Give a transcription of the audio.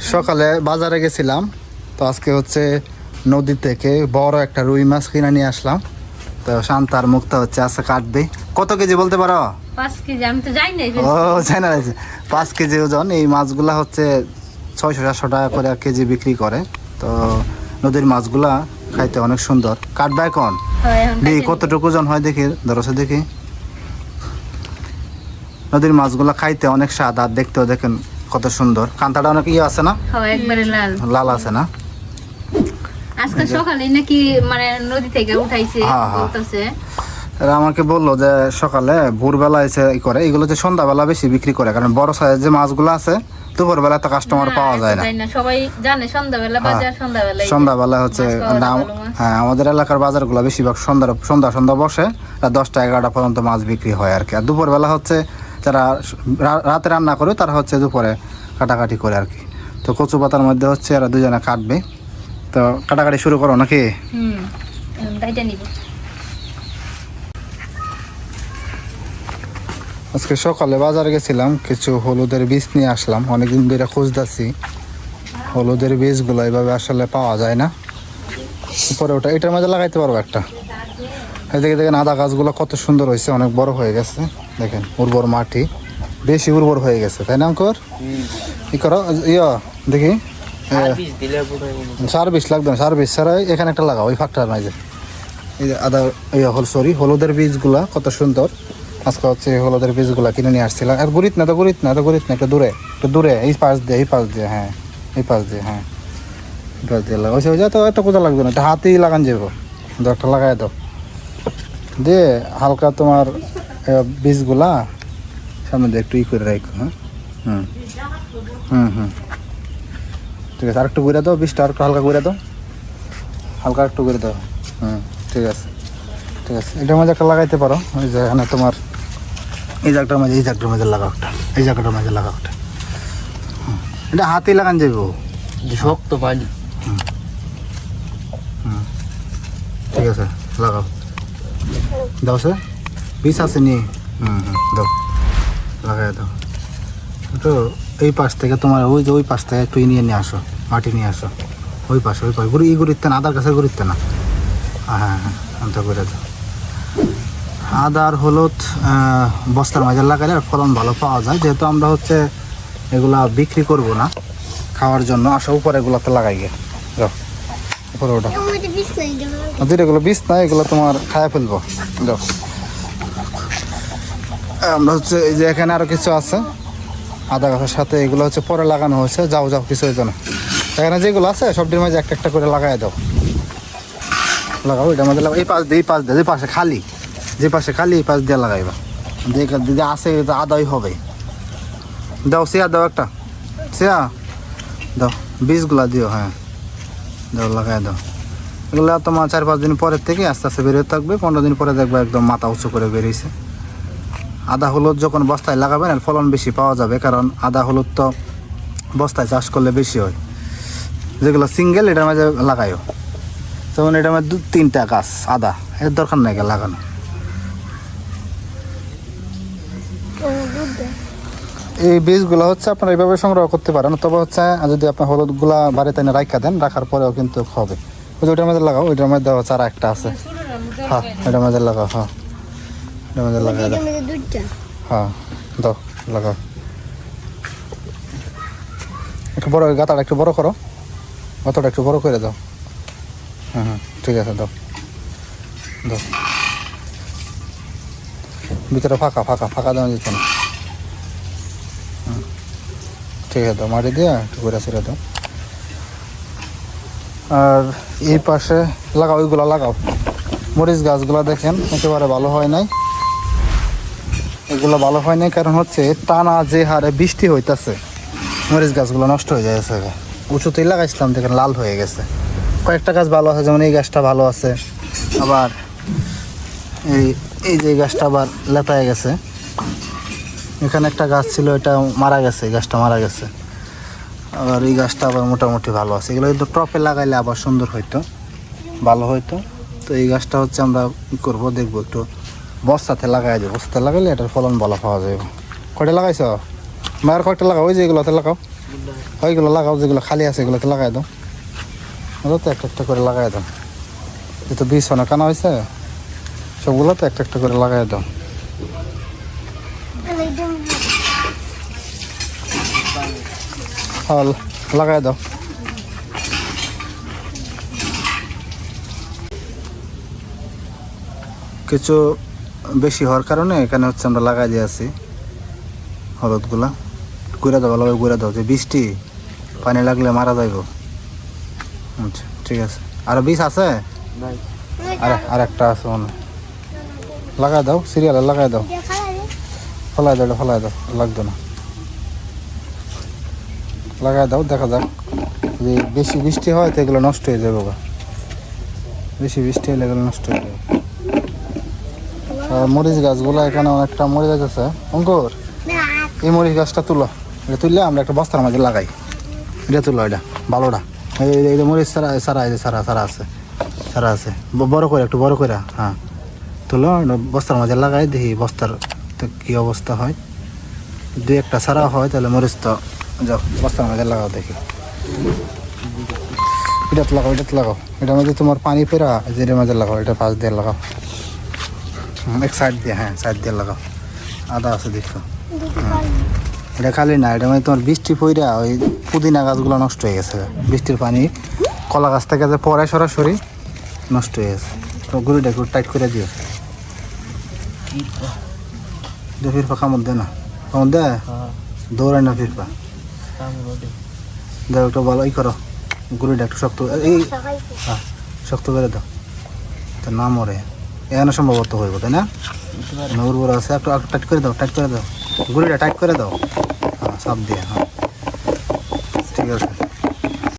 সকালে বাজারে গেছিলাম, তো আজকে হচ্ছে নদী থেকে বড় একটা রুই মাছ কিনে নিয়ে আসলাম। তো শান্তার মুক্তা হচ্ছে আজকে কাটবে। কত কেজি বলতে পারো? 5 কেজি। আমি তো জানি না। ও জানা আছে, 5 কেজি ওজন। এই মাছগুলা হচ্ছে 600-700 টাকা করে কেজি বিক্রি করে। তো নদীর মাছগুলা খাইতে অনেক সুন্দর। কাটবে এখন দেখি কতটুকু ওজন হয়, দেখি ধরছে দেখি। নদীর মাছগুলা খাইতে অনেক স্বাদ, আর দেখতেও দেখেন কত সুন্দর। কান্তাটা অনেক ইয়ে আছে না, একবারে লাল লাল আছে না। আজকে সকালে নাকি মানে নদী থেকে উঠাইছে বলতেছে। এরা আমাকে বললো যে সকালে ভোরবেলা এসে ই করে, এগুলো যে সন্ধ্যাবেলা বেশি বিক্রি করে, কারণ বড় সাইজের যে মাছগুলো আছে দুপুরবেলা তো কাস্টমার পাওয়া যায় না। সবাই জানে সন্ধ্যাবেলা বাজার, সন্ধ্যাবেলা হচ্ছে হ্যাঁ, আমাদের এলাকার বাজারগুলো বেশিরভাগ সন্ধ্যা বসে, 10টা-11টা পর্যন্ত মাছ বিক্রি হয় আর কি। আর দুপুরবেলা হচ্ছে যারা রাতে রান্না করে তারা হচ্ছে দুপুরে কাটাকাটি করে আর কি। তো কচু পাতার মধ্যে হচ্ছে এরা দুজনে কাটবে। তো কাটাকাটি শুরু করো নাকি? আজকে সকালে বাজারে গেছিলাম, কিছু হলুদের বীজ নিয়ে আসলাম। অনেকদিন ধরে খুঁজতেছি হলুদের বীজগুলো, এইভাবে আসলে পাওয়া যায় না। উপরে ওটা এটার মধ্যে লাগাইতে পারবো একটা। এদিকে দেখেন আদা গাছগুলো কত সুন্দর হয়েছে, অনেক বড় হয়ে গেছে। দেখেন উর্বর মাটি, বেশি উর্বর হয়ে গেছে, তাই না অঙ্কর? কি করো দেখি, সার বিষ লাগবে না, সার বিষ ছাড়া এখানে একটা লাগাও, ওই ফাঁকটার মাঝে। এই যে আদা হলুদের বীজগুলা কত সুন্দর। আজকে হচ্ছে হলুদের বীজগুলা কিনে নিয়ে আসছিলাম। আর গুড়িত না, একটু দূরে এই পাশ দিয়ে হ্যাঁ, এই পাশ দিয়ে হ্যাঁ, এই পাশ দিয়ে লাগা ওই তো একটা কোথা লাগবে না, একটা হাতেই লাগান যাবো। একটা লাগাই দাও দিয়ে হালকা তোমার বীজগুলা সামনে দিয়ে একটু করে রাখো। হ্যাঁ, হুম হুম হুম ঠিক আছে। আরেকটু ঘুরে দাও, বীজটা আরেকটু হালকা ঘুরে দাও, হালকা একটু ঘুরে দাও। ঠিক আছে। এটার মাঝে একটা লাগাইতে পারো, ওই যে এখানে তোমার এই জায়গাটার মাঝে লাগাও একটা, এই জায়গাটার মাঝে লাগাও একটা। এটা হাতেই লাগান যাবো, শক্ত পানি। ঠিক আছে, লাগাও। দাও সে বীজ আছে নি, দাও, লাগাই দাও। তো এই পাশ থেকে তোমার ওই পাশ থেকে একটু নিয়ে আসো, মাটি নিয়ে আসো। ওই পাশে গুড়িতে না, আদার কাছে গুড়িতে না। হ্যাঁ ওটা করে দাও। আদা আর হলুদ বস্তার মাঝে লাগালে ফলন ভালো পাওয়া যায়। যেহেতু আমরা হচ্ছে এগুলা বিক্রি করব না, খাওয়ার জন্য। আসো উপরে এগুলোতে লাগাই গে, যাও উপরে ওটা। এগুলো বীজ নাই, এগুলো তোমার খায়া ফেলবো। যাও, আমরা হচ্ছে এই যে এখানে আরো কিছু আছে আদা গাছের সাথে, এগুলো হচ্ছে পরে লাগানো হয়েছে। যাও কিছু হইতো না। এখানে যেগুলো আছে সবটির মাঝে একটা একটা করে লাগাই দাও, লাগাও। এটার মধ্যে লাগাও, এই পাশ দিয়ে যে পাশে খালি এই পাশ দিয়ে লাগাইবা। যে আছে আদাই হবে। দাও সিয়া, দাও একটা সিয়া দাও, বীজগুলা দিও। হ্যাঁ দাও, লাগাই দাও। এগুলো তোমার 4-5 দিন পরের থেকে আস্তে আস্তে বেরিয়ে থাকবে। 15 দিন পরে দেখবে একদম মাথা উঁচু করে বেরিয়েছে। আদা হলুদ যখন বস্তায় লাগাবেন এর ফলন বেশি পাওয়া যাবে, কারণ আদা হলুদ তো বস্তায় চাষ করলে বেশি হয়। যেগুলো সিঙ্গেল এটার মাঝে লাগাইও। যেমন এটার মধ্যে 2-3টা গাছ আদা, এর দরকার নাই লাগানো। এই বীজগুলো হচ্ছে আপনারা এইভাবে সংগ্রহ করতে পারেন, তবে হচ্ছে যদি আপনার হলুদগুলা বাড়িতে এনে রাখা দেন, রাখার পরেও কিন্তু হবে। ওইটার মধ্যে লাগাও, ওইটার মধ্যে চারা একটা আছে। হ্যাঁ এটার মধ্যে লাগাও, হ্যাঁ এটার মধ্যে লাগাই দাও। হ্যাঁ দাও, লাগাও। একটু বড় গাতাটা একটু বড় করো, অতটা একটু বড় করে দাও। ঠিক আছে, দাও। ভিতরে ফাঁকা দেওয়া যেত না। ঠিক আছে, দাও মাটি দিয়ে একটু ঘুরে ছেড়ে দাও। আর এই পাশে লাগাও, ওইগুলো লাগাও। মরিচ গাছগুলো দেখেন একেবারে ভালো হয় নাই, এগুলো ভালো হয় নাই কারণ হচ্ছে টানা যে হারে বৃষ্টি হইতেছে মরিচ গাছগুলো নষ্ট হয়ে যাচ্ছে। উঁচুতেই লাগাইছিলাম, দেখেন লাল হয়ে গেছে। কয়েকটা গাছ ভালো আছে, যেমন এই গাছটা ভালো আছে, আবার এই যে গাছটা আবার লেতায় গেছে। এখানে একটা গাছ ছিল, এটা মারা গেছে, এই গাছটা মারা গেছে। আবার এই গাছটা আবার মোটামুটি ভালো আছে। এগুলো কিন্তু টপে লাগাইলে আবার সুন্দর হইতো, ভালো হইতো। তো এই গাছটা হচ্ছে আমরা কী করবো দেখবো, একটু বস্তাতে লাগাই দেবো। বস্তাতে লাগাইলে এটার ফলন ভালো পাওয়া যাবে। কয়টা লাগাইছ মায়ের? কয়েকটা লাগাও, ওই যে এগুলোতে লাগাও, ওইগুলো লাগাও, যেগুলো খালি আছে এগুলোকে লাগাই দাও। ওগুলো তো একটা একটা করে লাগাই দাও, যেহেতু বীজ অনেক কানা হয়েছে সবগুলো তো একটা একটা করে লাগাই দাও। হল লাগাই দাও। কিছু বেশি হওয়ার কারণে এখানে হচ্ছে আমরা লাগাই দিয়ে আছি হলুদগুলা। গুঁড়া দাও, ভালোভাবে গুঁড়া দাও, যে বৃষ্টি পানি লাগলে মারা যাইব। আচ্ছা ঠিক আছে। আর বীজ আছে? আর একটা আছে মনে হয়। লাগাই দাও, সিরিয়ালে লাগাই দাও। ফলাই দাও, এটা ফলাই দাও, লাগবে না। লাগাই দাও, দেখা যাক। যদি বেশি বৃষ্টি হয় তো এগুলো নষ্ট হয়ে যাবে গা। বেশি বৃষ্টি হলে এগুলো নষ্ট হয়ে যাবে। আর মরিচ গাছগুলো এখানে অনেকটা মরে যাচ্ছে। অঙ্কুর, এই মরিচ গাছটা তুলো, এটা তুললে আমরা একটা বস্তার মাঝে লাগাই। এটা তুলো, এটা ভালোটা। এই মরিচ সারা সারা এই যে সারা সারা আছে, সারা আছে বড় করে, একটু বড় করে। হ্যাঁ তুলো, বস্তার মাঝে লাগাই, দেখি বস্তার কী অবস্থা হয়। দুই একটা সারা হয় তাহলে মরিচ তো যাও বস্তার মাঝে লাগাও দেখি। এটাতে লাগাও, এটাতে লাগাও। এটার মধ্যে তোমার পানি পেরা এটার মাঝে লাগাও, এটা পাশ দিয়ে লাগাও। এক সাইড দিয়ে, হ্যাঁ সাইড দিয়ে লাগাও। আদা আছে দেখো। এটা খালি না, এটা মানে তোমার বৃষ্টি পইরা ওই পুদিনা গাছগুলো নষ্ট হয়ে গেছে। বৃষ্টির পানি কলা গাছ থেকে যে পরে সরাসরি নষ্ট হয়ে গেছে। তো গুঁড়িটা একটু টাইট করে দিও। ফিরপা কামড় দে না, কামড় দে, দৌড়ায় না ফিরপা। দাও একটু ভালো ই করো, গুঁড়িটা একটু শক্ত, এই হ্যাঁ শক্ত করে দাও, তো না মরে। এখানে সম্ভবত হইব, তাই না? উর্বর আছে, একটু টাইট করে দাও, টাইট করে দাও, গুঁড়িটা টাইট করে দাও। হ্যাঁ চাপ দিয়ে, হ্যাঁ ঠিক আছে।